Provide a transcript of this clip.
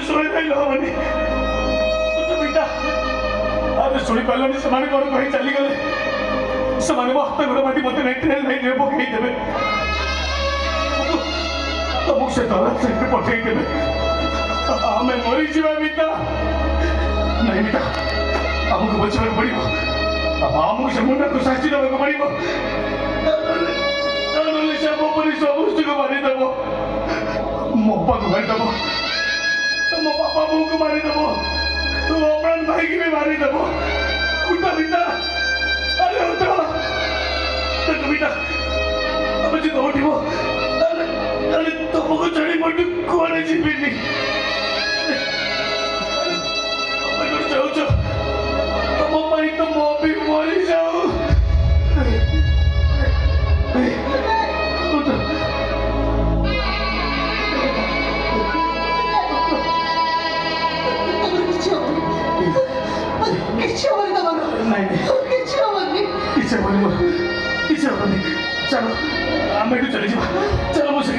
ଶୁଣି ପାଇଲ ହବନି ମିତା ଆରେ ଶୁଣି ପାରିଲନି ସେମାନେ କଣ କହି ଚାଲିଗଲେ ସେମାନେ ମୋ ହାତ ଗୋଡ଼ ମାଟି ମତେ ଟ୍ରେନ୍ ଲାଇନ୍ରେ ପକେଇଦେବେ ତମକୁ ସେ ଦର ସେଇଠି ପଠେଇଦେବେ ଆମେ ମରିଯିବା ମିତା ନାଇଁ ମିତା ଆମକୁ ବଞ୍ଚିବାକୁ ପଡ଼ିବ ଆମକୁ ସେ ମୁଣ୍ଡକୁ ଶାସ୍ତି ଦେବାକୁ ପଡ଼ିବ ନହେଲେ ସେ ଆମ ପରି ସମସ୍ତଙ୍କୁ ମାରିଦେବ ମୋ ବାପାକୁ ମାରିଦେବ ମୋ ବାପା ବୋଉକୁ ମାରିଦେବ ତୁ ଅପ୍ରାଣ ଭାଇକି ବି ମାରିଦେବ ଉଠ ମିତା ଆରେ ଉଠ ଦେଖ ମିତା ଆମେ ଯଦି ଉଠିବ ତାହେଲେ ତମକୁ ଛାଡ଼ି ମୁଁ କୁଆଡ଼େ ଯିବିନି ତମେ ଚାହୁଁଛ ତମ ପାଇଁ ତ ମୋ ବି ମରିଯାଉ चलो आम चली चलो मुझे